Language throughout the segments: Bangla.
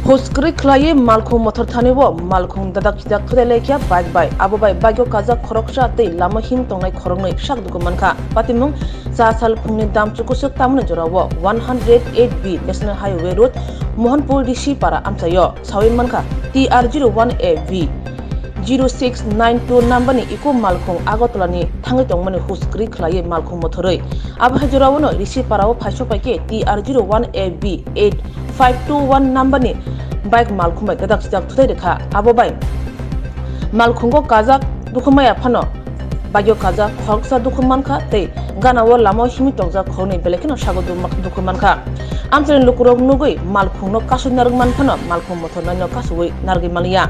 Huskri khlaye malkhung mothor thanibo malkhung dadak hidak thode lekya bike bai abo bai bagyo kaza khoroksha tei lama him tongnai khorognai sak dukumanka patimung sa sal phungni dam chukusuk tamne jorawo 108B National Highway Road Mohanpur Rishi para amchayo sawi manka TR01AV 0692 number ni iko malkhung agotolani thangai tongmani huskri khlaye malkhung mothoroi abo hajorawo no Rishi parao phaiso paike TR01AV 8521 number ni bike malkhumai dadak sidak thudai rekha abo bai malkhungo kazak dukhumaya phano bagyo kaza khoksa dukhumanka tei ganawo lamo himi tokja khonei belekino sagodu dukhumanka amtren lukurok nugui malkhungno kasu nargman phano malkhung mothornano kasui nargi malia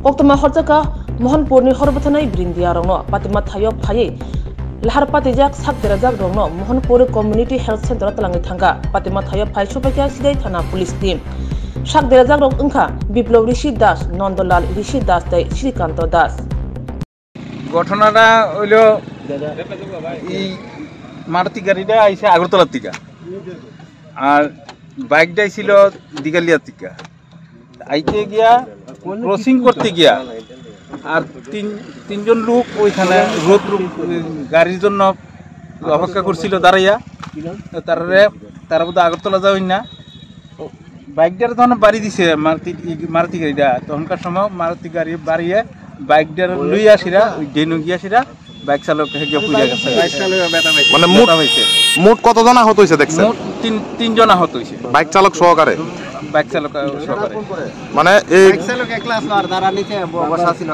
oktoma horjaka Mohanpurni horbathanai brindia rongno patima thayo phaye lahar patijak sak derajak rongno Mohanpur Community Health Center talangi thanga patima thayo phaiso pakya sidai thana police team sak derajak rok ungkha Biplov Rishi Das Nondolal Rishi Das tei Srikanto Das ঘটনাটা হইল এই মারুতি গাড়িটা আইছে আগরতলার থেকে আর বাইকটা ছিল দিগালিয়ার থেকে আইতে গিয়া ক্রসিং করতে গিয়া আর তিনজন লোক ওইখানে রোড গাড়ির জন্য অপেক্ষা করছিল দাঁড়াইয়া তারা বোধ আগরতলা যাওয়াই না বাইকটার তখন বাড়ি দিছে মারুতি গাড়িটা তখনকার সময় মারুতি গাড়ি বাড়িয়ে বাইকটার লই আসিরা ওই ডেনু গিয়াছিরা বাইক চালক হেগে পুইরা গেছে মানে মোট কতজন আহত হইছে দেখছেন মোট তিনজন আহত হইছে বাইক চালক সহকারে মানে এই বাইক চালক একলা আসলো আর দাঁড়া নিচে বসা ছিল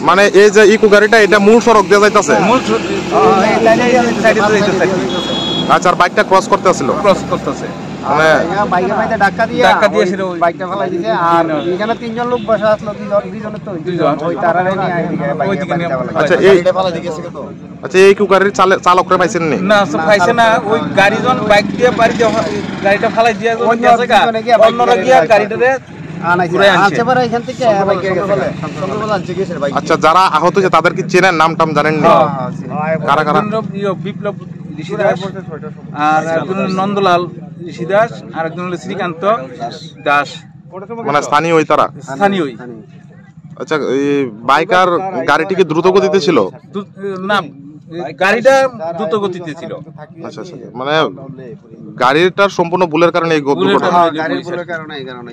মানে এই যে ইকো গাড়িটা এটা মূল সড়ক দিয়ে যাইতাছে মূল এই লাইনে সাইডে যাইতাছে আচ্ছা আর বাইকটা ক্রস করতেছে মানে বাইকের মধ্যে ধাক্কা দিয়েছিল বাইকটা ফেলাই দিয়েছে আর এখানে তিনজন লোক বসা আসলো দুইজনের তো ওই তারারে নিয়ে আইদিকে বাইকে আচ্ছা এইটা ফেলাই দিয়েছে কত আচ্ছা এই ইকো গাড়ির চালকরা পাইছেন না পাইছে না ওই গাড়িজন বাইক দিয়ে বাড়ি দিয়ে গাড়িটা ফেলাই দিয়া গেছে অন্যরা গিয়া গাড়িটারে আচ্ছা যারা আহত হয়েছে তাদের কি চেনেন নাম টাম জানেন না কারা কারা বিপ্লব ঋষি দাস আর একজন নন্দলাল ঋষি দাস আর একজন হলো শ্রীকান্ত দাস মানে স্থানীয় ওই তারা স্থানীয় আচ্ছা এই বাইক আর গাড়িটি কি দ্রুত গতিতে ছিল না গাড়িটা দ্রুত গতিতে ছিল আচ্ছা আচ্ছা মানে গাড়িটার সম্পূর্ণ ভুলের কারণে এই গাড়ির ভুলের কারণে এই কারণে